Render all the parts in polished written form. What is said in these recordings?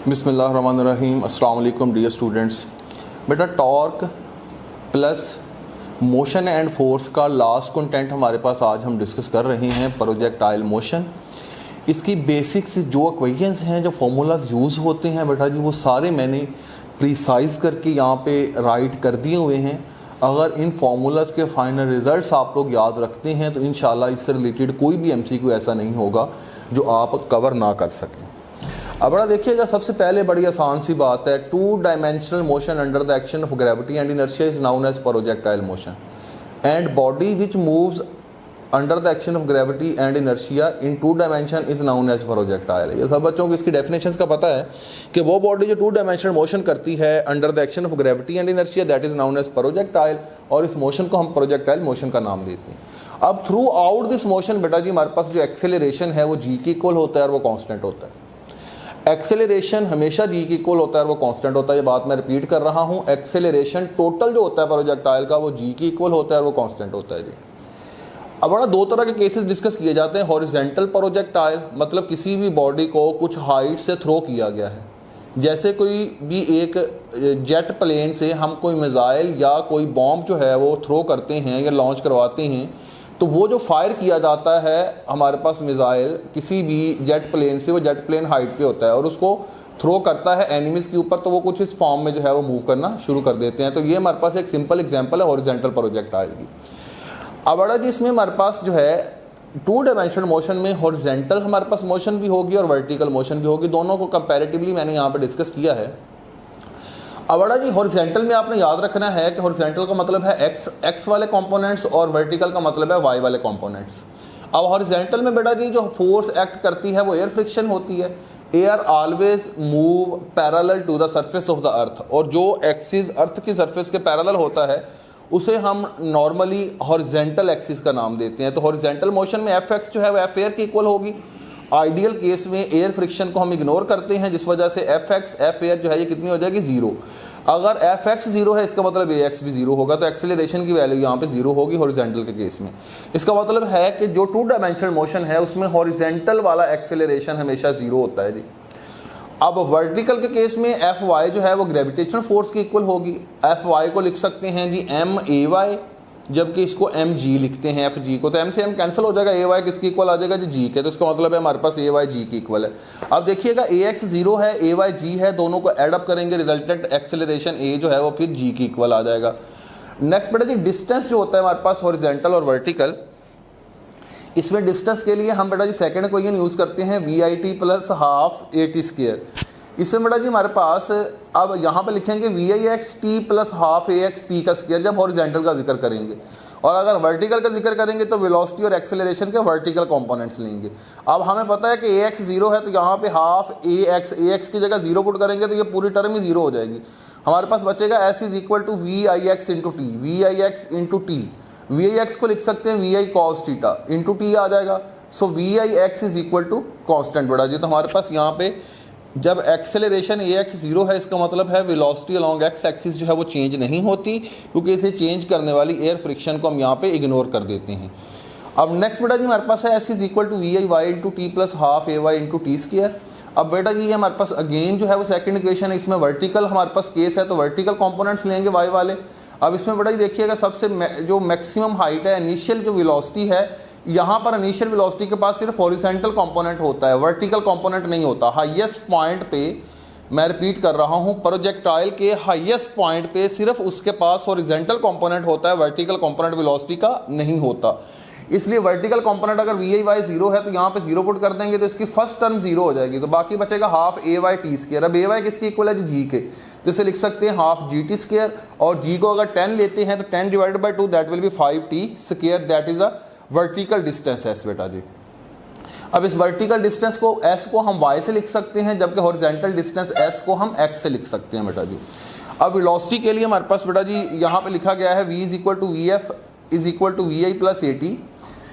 बिस्मिल्लाहिर्रहमानिर्रहीम। अस्सलाम वालेकुम डियर स्टूडेंट्स। बेटा torque plus motion and force का लास्ट कंटेंट हमारे पास आज हम डिस्कस कर रहे हैं, प्रोजेक्टाइल मोशन। इसकी बेसिक्स जो इक्वेशंस हैं, जो फार्मूलाज यूज़ होते हैं बेटा जी, वो सारे मैंने प्रिसाइज करके यहाँ पे राइट कर दिए हुए हैं। अगर इन फार्मूलाज के फाइनल रिजल्ट्स आप लोग याद रखते हैं तो इंशाल्लाह इससे रिलेटेड कोई भी एमसीक्यू ऐसा नहीं होगा जो आप कवर ना कर सकें। अब बड़ा देखिएगा, सबसे पहले बड़ी आसान सी बात है, two dimensional motion under the action of gravity and inertia is known as projectile motion and body which moves under the action of gravity and inertia in two dimension is known as projectile. ये सब बच्चों को इसकी definitions का पता है कि वो बॉडी जो टू डायमेंशनल मोशन करती है under the action of gravity and inertia that is known as projectile, और इस मोशन को हम प्रोजेक्टाइल मोशन का नाम देते हैं। अब थ्रू आउट दिस मोशन बेटा जी हमारे पास जो एक्सेलरेशन है वो जी के इक्वल होता है और वो कांस्टेंट होता है। एक्सेलरेशन हमेशा जी के इक्वल होता है और वो कांस्टेंट होता है। ये बात मैं रिपीट कर रहा हूँ, एक्सेलरेशन टोटल जो होता है प्रोजेक्टाइल का वो जी के इक्वल होता है और वो कांस्टेंट होता है जी। अब बड़ा दो तरह के केसेस डिस्कस किए जाते हैं। हॉरिजॉन्टल प्रोजेक्टाइल मतलब किसी भी बॉडी को कुछ हाइट से थ्रो किया गया है, जैसे कोई भी एक जेट प्लेन से हम कोई मिसाइल या कोई बॉम्ब जो है वो थ्रो करते हैं या लॉन्च करवाते हैं, तो वो जो फायर किया जाता है हमारे पास मिसाइल किसी भी जेट प्लेन से, वो जेट प्लेन हाइट पे होता है और उसको थ्रो करता है एनिमीज के ऊपर, तो वो कुछ इस फॉर्म में जो है वो मूव करना शुरू कर देते हैं। तो ये हमारे पास एक सिंपल एग्जांपल है हॉरिजॉन्टल प्रोजेक्टाइल की। अब बड़ा जी इसमें हमारे पास जो है टू डायमेंशनल मोशन में हॉरिजॉन्टल हमारे पास मोशन भी होगी और वर्टिकल मोशन भी होगी, दोनों को कंपैरेटिवली मैंने यहाँ पे डिस्कस किया है। अब बड़ा जी हॉरिजॉन्टल में आपने याद रखना है कि हॉरिजॉन्टल का मतलब है एक्स वाले कंपोनेंट्स और वर्टिकल का मतलब है वाई वाले कंपोनेंट्स। अब हॉरिजॉन्टल में बेटा जी जो फोर्स एक्ट करती है वो एयर फ्रिक्शन होती है। Air always move parallel to the surface of the earth, और जो एक्सिस अर्थ की सरफेस के पैरेलल होता है उसे हम नॉर्मली हॉरिजॉन्टल एक्सिस का नाम देते हैं। तो हॉरिजॉन्टल मोशन में एफ एक्स जो है वो एफ एयर की इक्वल होगी। आइडियल केस में एयर फ्रिक्शन को हम इग्नोर करते हैं, जिस वजह से एफ एक्स एफ एयर जो है ये कितनी हो जाएगी, जीरो। अगर एफ एक्स जीरो है इसका मतलब ए एक्स भी जीरो होगा, तो एक्सेलरेशन की वैल्यू यहाँ पे जीरो होगी हॉरिजॉन्टल के केस में। इसका मतलब है कि जो टू डायमेंशनल मोशन है उसमें हॉरिजॉन्टल वाला एक्सेलरेशन हमेशा जीरो होता है जी। अब वर्टिकल के केस में एफ वाई जो है वो ग्रेविटेशनल फोर्स की इक्वल होगी। एफ वाई को लिख सकते हैं जी एम ए वाई, जबकि इसको एम जी लिखते हैं एफ जी को, तो एम से एम कैंसिल हो जाएगा, ए वाई किसकी इक्वल आ जाएगा जी, जी के। तो इसका मतलब है हमारे पास ए वाई जी की इक्वल है। अब देखिएगा ए एक्स जीरो है, ए वाई जी है, दोनों को एड अप करेंगे, रिजल्टेंट एक्सेलरेशन ए जो है वो फिर जी की इक्वल आ जाएगा। नेक्स्ट बेटा जी डिस्टेंस जो होता है हमारे पास हॉरिजॉन्टल और वर्टिकल, इसमें डिस्टेंस के लिए हम बेटा जी सेकंड इक्वेशन यूज़ करते हैं we i t plus half a t square. इसमें बेटा जी हमारे पास अब यहाँ पे लिखेंगे v I x t plus half a x t का स्क्वायर जब हॉरिजॉन्टल का जिक्र करेंगे, और अगर वर्टिकल का जिक्र करेंगे तो वेलोसिटी और एक्सेलरेशन के वर्टिकल कंपोनेंट्स लेंगे। अब हमें पता है कि ए एक्स जीरो है, तो यहाँ पे हाफ ए एक्स की जगह जीरो पुट करेंगे तो ये पूरी टर्म ही जीरो हो जाएगी। हमारे पास बचेगा S is equal to we I X into T, V I X into T. V I X को लिख सकते हैं we I cos theta into T आ जाएगा। So V I X is equal to constant बेटा जी। तो हमारे पास यहाँ पे जब एक्सेलरेशन ए एक्स जीरो है इसका मतलब है वेलोसिटी अलॉन्ग एक्स एक्सिस जो है वो चेंज नहीं होती, क्योंकि इसे चेंज करने वाली एयर फ्रिक्शन को हम यहाँ पे इग्नोर कर देते हैं। अब नेक्स्ट बेटा जी हमारे पास है s is equal to we I y into t plus half a Y into t square. अब बेटा जी ये हमारे पास अगेन जो है वो सेकंड इक्वेशन है, इसमें वर्टिकल हमारे पास केस है तो वर्टिकल कॉम्पोनेंट्स लेंगे वाई वाले। अब इसमें बेटा जी देखिएगा सबसे जो मैक्सिमम हाइट है, इनिशियल जो वेलोसिटी है, यहाँ पर इनिशियल वेलोसिटी के पास सिर्फ हॉरिजॉन्टल कंपोनेंट होता है, वर्टिकल कंपोनेंट नहीं होता। हाईएस्ट पॉइंट पे, मैं रिपीट कर रहा हूँ, प्रोजेक्टाइल के हाईएस्ट पॉइंट पे सिर्फ उसके पास हॉरिजॉन्टल कंपोनेंट होता है, वर्टिकल कंपोनेंट वेलोसिटी का नहीं होता। इसलिए वर्टिकल कंपोनेंट अगर वी आई वाई जीरो है तो यहाँ पे जीरो पुट कर देंगे तो इसकी फर्स्ट टर्म जीरो हो जाएगी, तो बाकी बचेगा half a Y T square. अब ए वाई किसकी इक्वल है जी के, तो इसे लिख सकते हैं हाफ जी टी स्क्वायर, और जी को अगर 10 लेते हैं तो 10 divided by 2 that will be 5 T square, that is a vertical distance S बेटा जी। अब इस वर्टिकल डिस्टेंस को एस को हम वाई से लिख सकते हैं, जबकि हॉरिजॉन्टल डिस्टेंस एस को हम एक्स से लिख सकते हैं बेटा जी। अब वेलोसिटी के लिए हमारे पास बेटा जी यहाँ पे लिखा गया है v is equal to we f is equal to we i plus a t,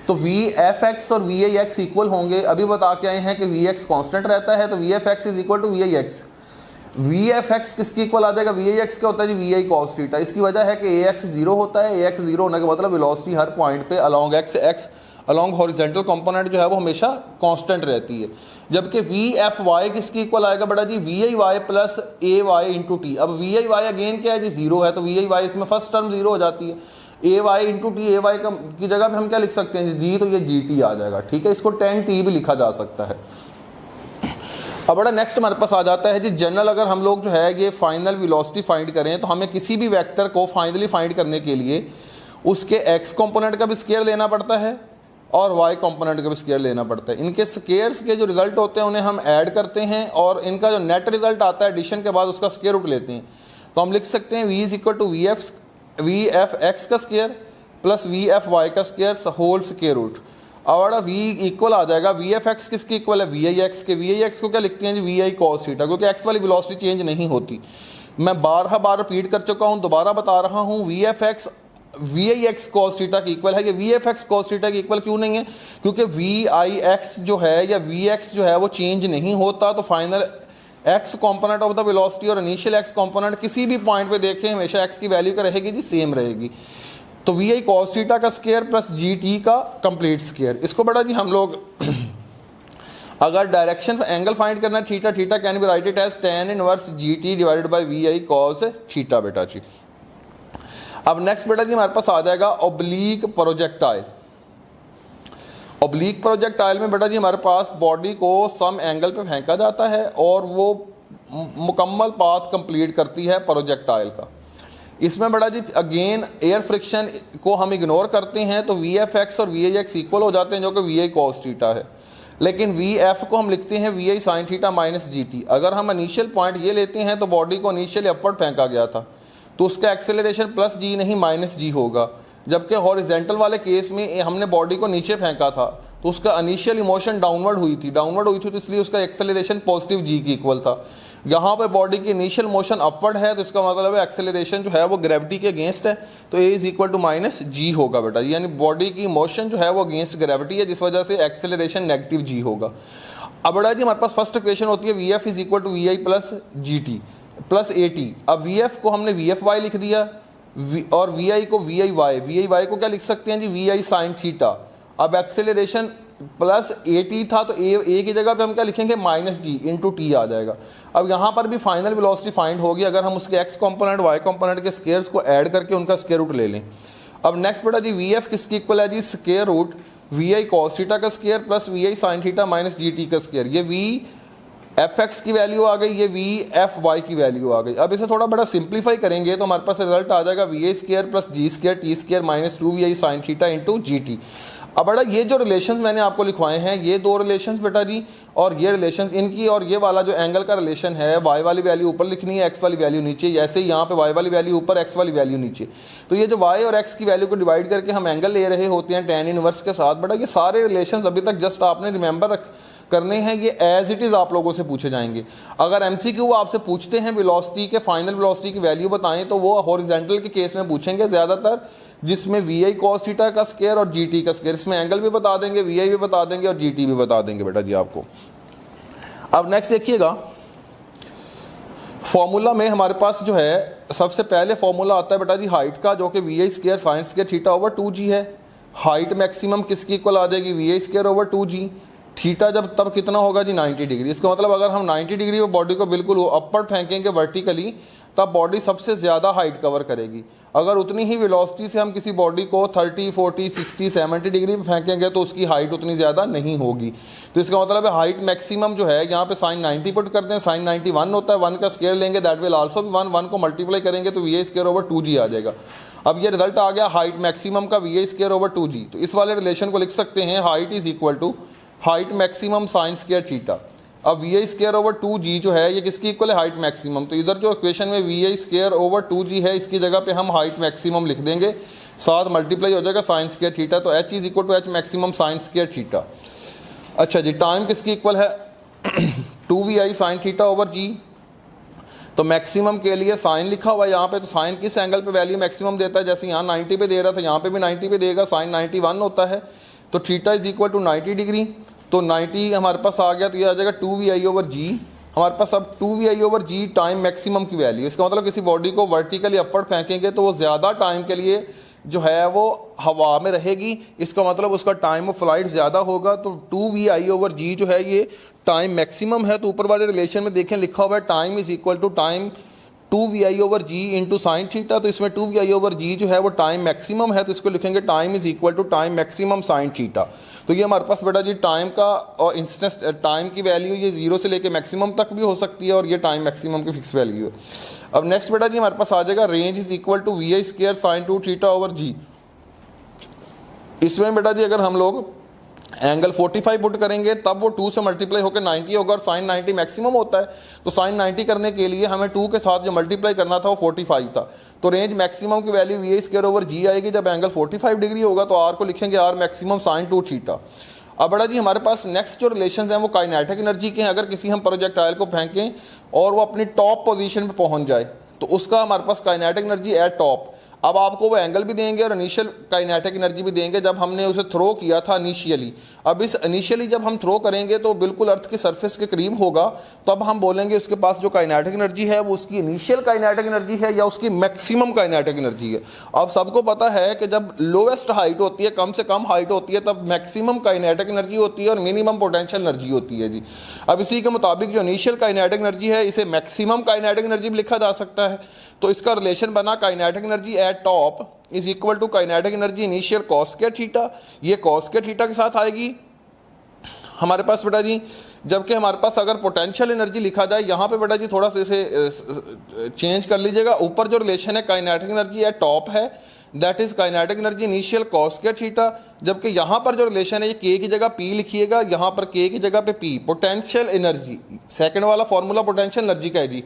तो वी एफ एक्स और वी आई एक्स इक्वल होंगे। अभी बता के आए हैं कि वी एक्स कॉन्स्टेंट रहता है, तो v F x is equal to we I x. V F x किसकी इक्वल आ जाएगा, वी आई एक्स क्या होता है जी, वी आई कॉस थीटा। इसकी वजह है कि ए एक्स जीरो होता है, ए एक्स जीरो होने का मतलब वेलोसिटी हर पॉइंट पे along X along horizontal component जो है वो हमेशा कांस्टेंट रहती है। जबकि वी एफ वाई किसकी इक्वल आएगा बेटा जी, we I Y plus A Y into T. अब वी आई वाई अगेन क्या है जी, जीरो है, तो वी आई वाई इसमें फर्स्ट टर्म जीरो हो जाती है। A Y into T, A Y की जगह पे हम क्या लिख सकते हैं जी, तो ये जी टी आ जाएगा, ठीक है। इसको 10t भी लिखा जा सकता है। अब बड़ा नेक्स्ट हमारे पास आ जाता है जी जनरल, अगर हम लोग जो है ये फाइनल वेलोसिटी फाइंड करें तो हमें किसी भी वेक्टर को फाइनली फाइंड करने के लिए उसके एक्स कंपोनेंट का भी स्केयर लेना पड़ता है और वाई कंपोनेंट का भी स्केयर लेना पड़ता है। इनके स्केयर्स के जो रिजल्ट होते हैं उन्हें हम ऐड करते हैं और इनका जो नेट रिजल्ट आता है एडिशन के बाद उसका स्केयर रूट लेते हैं। तो हम लिख सकते हैं V is equal to V F X का square plus V F Y का स्केयर होल स्केयर रूट। और वी इक्वल आ जाएगा वी एफ एक्स किसकी इक्वल है, वी आई एक्स के। वी आई एक्स को क्या लिखते हैं जी, वी आई कॉस थीटा, क्योंकि एक्स वाली वेलोसिटी चेंज नहीं होती। मैं बार रिपीट कर चुका हूँ, दोबारा बता रहा हूँ, वी एफ एक्स वी आई एक्स कॉस थीटा की इक्वल है। ये V F x cos theta की इक्वल क्यों नहीं है, क्योंकि वी आई एक्स जो है या वी एक्स जो है वो चेंज नहीं होता। तो final x component of the velocity और इनिशियल एक्स कंपोनेंट किसी भी पॉइंट पे देखें हमेशा एक्स की वैल्यू क्या रहेगी जी, सेम रहेगी। तो वी आई कॉस थीटा का स्केयर प्लस जी टी का कंप्लीट स्केयर। इसको बड़ा जी हम लोग अगर डायरेक्शन एंगल फाइंड करना है theta, theta can be write it as tan inverse g t divided by v I cos theta बेटा जी। अब नेक्स्ट बेटा जी हमारे पास आ जाएगा ऑब्लीक प्रोजेक्टाइल। ऑब्लीक प्रोजेक्टाइल में बेटा जी हमारे पास बॉडी को सम एंगल पे फेंका जाता है और वो मुकम्मल पाथ कंप्लीट करती है प्रोजेक्टाइल का। इसमें बेटा जी अगेन एयर फ्रिक्शन को हम इग्नोर करते हैं तो वी एफ एक्स और वी आई एक्स इक्वल हो जाते हैं, जो कि वी आई कॉस थीटा है। लेकिन वी एफ को हम लिखते हैं we I sine theta minus ji t. अगर हम इनिशियल पॉइंट ये लेते हैं तो बॉडी को इनिशियली अपवर्ड फेंका गया था तो उसका एक्सेलरेशन प्लस जी नहीं माइनस जी होगा। जबकि हॉरिजेंटल वाले केस में हमने बॉडी को नीचे फेंका था तो उसका इनिशियल इमोशन डाउनवर्ड हुई थी तो इसलिए उसका एक्सेलरेशन पॉजिटिव जी की इक्वल था। यहाँ पे बॉडी की इनिशियल मोशन अपवर्ड है तो इसका मतलब है एक्सेलरेशन जो है वो ग्रेविटी के अगेंस्ट है, तो ए इज इक्वल टू माइनस जी होगा बेटा। यानी बॉडी की मोशन जो है वो अगेंस्ट ग्रेविटी है, जिस वजह से एक्सेलरेशन नेगेटिव जी होगा। अब बेटा जी हमारे पास फर्स्ट इक्वेशन होती है v f is equal to we i plus g t plus a t. अब वी एफ को हमने वी एफ वाई लिख दिया और वी आई को वी आई वाई को क्या लिख सकते हैं जी, वी आई साइन थीटा। अब एक्सेलरेशन प्लस ए टी था तो ए की जगह पे हम क्या लिखेंगे, माइनस जी इंटू टी आ जाएगा। अब यहाँ पर भी फाइनल वेलोसिटी फाइंड होगी अगर हम उसके एक्स कंपोनेंट वाई कंपोनेंट के स्केयर्स को ऐड करके उनका स्केयर रूट ले लें। अब नेक्स्ट बेटा जी वी एफ किसकी इक्वल है जी, स्केयर रूट वी आई कॉस थीटा का स्केयर प्लस वी आई साइन थीटा माइनस जी टी का स्केयर। ये वी एफ एक्स की वैल्यू आ गई, ये वी एफ वाई की वैल्यू आ गई। अब इसे थोड़ा बड़ा सिंप्लीफाई करेंगे तो हमारे पास रिजल्ट आ जाएगा वी आई square plus g square t square minus 2 sine theta into g t. अब बड़ा ये जो रिलेशंस मैंने आपको लिखवाए हैं ये दो रिलेशंस बेटा जी, और ये रिलेशंस इनकी और ये वाला जो एंगल का रिलेशन है, वाई वाली वैल्यू ऊपर लिखनी है, एक्स वाली वैल्यू नीचे। जैसे ही यहाँ पे वाई वाली वैल्यू ऊपर, एक्स वाली वैल्यू नीचे, तो ये जो वाई और एक्स की वैल्यू को डिवाइड करके हम एंगल ले रहे होते हैं tan इनवर्स के साथ। बेटा ये सारे रिलेशंस अभी तक जस्ट आपने रिमेंबर करने हैं, ये एज इट इज़ आप लोगों से पूछे जाएंगे। अगर एमसीक्यू आपसे पूछते हैं वेलोसिटी के फाइनल वेलोसिटी की वैल्यू बताएं तो वो हॉरिजॉन्टल के केस में पूछेंगे ज़्यादातर, जिसमें वी आई कॉस थीटा का स्केयर और जी टी का स्केयर। इसमें एंगल भी बता देंगे, वी आई भी बता देंगे और जी टी भी बता देंगे बेटा जी आपको। अब नेक्स्ट देखिएगा, फॉर्मूला में हमारे पास जो है सबसे पहले फॉर्मूला आता है बेटा जी हाइट का, जो कि वी आई square sine square theta over 2g है। हाइट मैक्सिमम किसकी इक्वल आ जाएगी, वी आई स्केयर ओवर 2g। थीटा जब तब कितना होगा जी 90 डिग्री। इसका मतलब अगर हम 90 डिग्री में बॉडी को बिल्कुल अपवर्ड फेंकेंगे वर्टिकली तब बॉडी सबसे ज़्यादा हाइट कवर करेगी। अगर उतनी ही वेलोसिटी से हम किसी बॉडी को 30, 40, 60, 70 डिग्री में फेंकेंगे तो उसकी हाइट उतनी ज़्यादा नहीं होगी। तो इसका मतलब है हाइट मैक्सिमम जो है, यहाँ पे साइन 90 पुट करते हैं, साइन 90 1 होता है, 1 का स्केयर लेंगे दैट विल आल्सो बी 1 को मल्टीप्लाई करेंगे तो वी आई स्केयर ओवर 2g आ जाएगा। अब ये रिजल्ट आ गया हाइट मैक्सिमम का वी आई स्केयर ओवर 2g। तो इस वाले रिलेशन को लिख सकते हैं height is equal to height maximum sine square theta. अब वी आई स्केयर ओवर 2g जो है ये किसकी इक्वल है, हाइट मैक्सिमम। तो इधर जो इक्वेशन में we I square over 2g है इसकी जगह पे हम हाइट मैक्सिमम लिख देंगे, साथ मल्टीप्लाई हो जाएगा साइन स्केयर थीटा। तो h is equal to h maximum sine square theta. अच्छा जी, टाइम किसकी इक्वल है 2vi sine theta over g। तो मैक्सिमम के लिए साइन लिखा हुआ है यहाँ पे, तो साइन किस एंगल पे वैल्यू मैक्सिमम देता है, जैसे यहाँ 90 पे दे रहा था यहाँ पे भी 90 पे देगा, साइन 91 होता है। तो theta is equal to 90 degree. तो 90 हमारे पास आ गया तो ये आ जाएगा 2vi ओवर g। हमारे पास अब 2vi over g time maximum की वैल्यू। इसका मतलब किसी बॉडी को वर्टिकली अपवर्ड फेंकेंगे तो वो ज़्यादा टाइम के लिए जो है वो हवा में रहेगी, इसका मतलब उसका टाइम ऑफ फ्लाइट ज़्यादा होगा, तो 2vi/g जो है ये टाइम मैक्सिमम है। तो ऊपर वाले रिलेशन में देखें लिखा हुआ है time is equal to time 2vi/g into sine theta, तो इसमें 2vi/g जो है वो टाइम मैक्सिमम है, तो इसको लिखेंगे time is equal to time maximum sine theta. तो ये हमारे पास बेटा जी टाइम का और इंस्टेंस टाइम की वैल्यू ये 0 से लेके मैक्सिमम तक भी हो सकती है, और ये टाइम मैक्सिमम की फिक्स वैल्यू है। अब नेक्स्ट बेटा जी हमारे पास आ जाएगा range is equal to vi² sine 2 θ/g। इसमें बेटा जी अगर हम लोग एंगल 45 पुट करेंगे तब वो 2 से मल्टीप्लाई होकर 90 होगा, और साइन 90 मैक्सिमम होता है, तो साइन 90 करने के लिए हमें 2 के साथ जो मल्टीप्लाई करना था वो 45 था। तो रेंज मैक्सिमम की वैल्यू vi² आएगी जब एंगल 45 डिग्री होगा, तो r को लिखेंगे r मैक्सिमम साइन 2 θ। अब बड़ा जी हमारे पास नेक्स्ट जो रिलेशंस हैं वो काइनेटिक एनर्जी के हैं। अगर किसी हम प्रोजेक्टाइल को फेंकें और वो अपनी टॉप पोजीशन पे पहुंच जाए तो उसका हमारे पास काइनेटिक एनर्जी एट टॉप। अब आपको वो एंगल भी देंगे और इनिशियल काइनेटिक एनर्जी भी देंगे जब हमने उसे थ्रो किया था इनिशियली। अब इस इनिशियली जब हम थ्रो करेंगे तो बिल्कुल अर्थ की सरफेस के करीब होगा, तब हम बोलेंगे उसके पास जो काइनेटिक एनर्जी है वो उसकी इनिशियल काइनेटिक एनर्जी है या उसकी मैक्सिमम काइनेटिक एनर्जी है। अब सबको पता है कि जब लोएस्ट हाइट होती है, कम से कम हाइट होती है, तब मैक्सिमम काइनेटिक एनर्जी होती है और मिनिमम पोटेंशियल एनर्जी होती है जी। अब इसी के मुताबिक जो इनिशियल काइनेटिक एनर्जी है इसे मैक्सिमम काइनेटिक एनर्जी भी लिखा जा सकता है। तो इसका रिलेशन बना kinetic energy at top is equal to kinetic energy initial cos² theta. ये cos² थीटा के साथ आएगी हमारे पास बेटा जी। जबकि हमारे पास अगर पोटेंशियल एनर्जी लिखा जाए, यहाँ पे बेटा जी थोड़ा सा इसे चेंज कर लीजिएगा। ऊपर जो रिलेशन है काइनेटिक एनर्जी एट टॉप है, that is kinetic energy initial cos² theta, जबकि यहाँ पर जो रिलेशन है ये k की जगह p लिखिएगा, यहाँ पर k की जगह पे p। पोटेंशियल एनर्जी सेकंड वाला फॉर्मूला पोटेंशियल एनर्जी का है जी।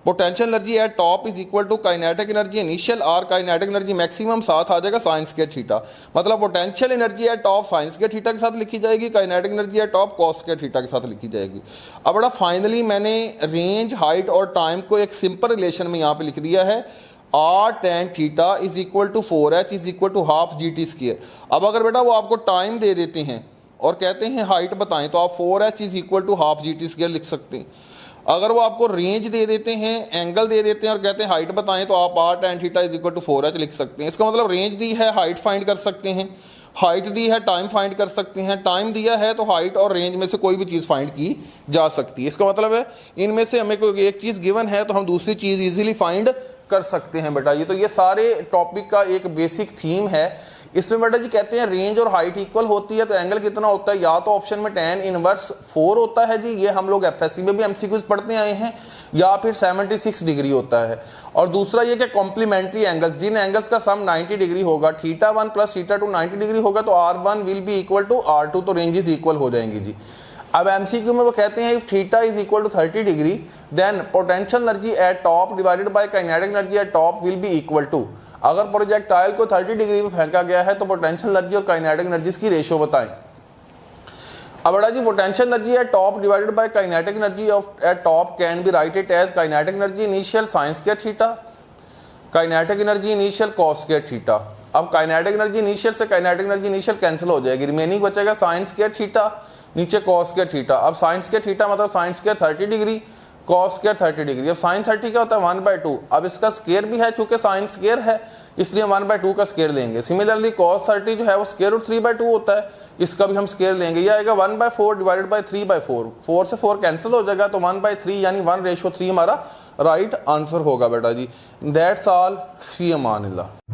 Potential energy at top is equal to kinetic energy initial r kinetic energy maximum, साथ आ जाएगा sin² थीटा। मतलब potential energy at top sin² theta के साथ लिखी जाएगी, kinetic energy at top cos² theta के साथ लिखी जाएगी। अब बड़ा फाइनली मैंने रेंज, हाइट और टाइम को एक सिंपल रिलेशन में यहाँ पे लिख दिया है, r tan theta is equal to 4h is equal to half gt²। अब अगर बेटा वो आपको टाइम दे देते हैं और कहते हैं हाइट बताएं, तो आप 4h is equal to half gt² लिख सकते हैं। अगर वो आपको रेंज दे देते हैं, एंगल दे देते हैं और कहते हैं हाइट बताएं, तो आप r tan theta is equal to 4h लिख सकते हैं। इसका मतलब रेंज दी है, हाइट फाइंड कर सकते हैं, हाइट दी है, टाइम फाइंड कर सकते हैं, टाइम दिया है तो हाइट और रेंज में से कोई भी चीज़ फाइंड की जा सकती है। इसका मतलब है इनमें से हमें कोई एक चीज़ गिवन है तो हम दूसरी चीज़ ईजिली फाइंड कर सकते हैं बेटा। ये तो ये सारे टॉपिक का एक बेसिक थीम है। इसमें बेटा जी कहते हैं रेंज और हाइट इक्वल होती है तो एंगल कितना होता है, या तो ऑप्शन में tan इनवर्स 4 होता है जी, ये हम लोग एफएससी में भी एमसीक्यूज पढ़ते आए हैं, या फिर 76 डिग्री होता है। और दूसरा ये कि कॉम्प्लीमेंट्री एंगल्स, जिन एंगल्स का सम 90 डिग्री होगा, θ1 प्लस θ2 90 डिग्री होगा, तो r1 will be equal to r2, तो रेंजेस इक्वल हो जाएंगी जी। अब एमसीक्यू में वो कहते हैं if theta is equal to 30 degree then potential energy at top divided by kinetic energy at top will be equal to. अगर प्रोजेक्टाइल को 30 डिग्री पे फेंका गया है तो पोटेंशियल एनर्जी और काइनेटिक एनर्जी की रेशियो बताएं। अब बेटा जी potential energy at top divided by kinetic energy of at top can be writed as kinetic energy initial sin² theta, kinetic energy initial cos² theta. अब काइनेटिक एनर्जी इनिशियल से kinetic energy initial cancel हो जाएगी, remaining बचेगा sin² theta नीचे cos² theta. अब sin² theta मतलब sin² 30 degree, cos² 30 degree. अब sin 30 क्या होता है 1/2। अब इसका स्केयर भी है, चूंकि sin स्केयर है इसलिए 1/2 का स्केयर लेंगे। सिमिलरली cos 30 जो है वो स्केयर रूट 3/2 होता है, इसका भी हम स्केयर लेंगे। ये आएगा 1/4 डिवाइडेड बाय 3/4, 4 से 4 कैंसिल हो जाएगा, तो 1/3 यानी 1/3 हमारा राइट आंसर होगा बेटा जी। That's all, fee Aman Allah.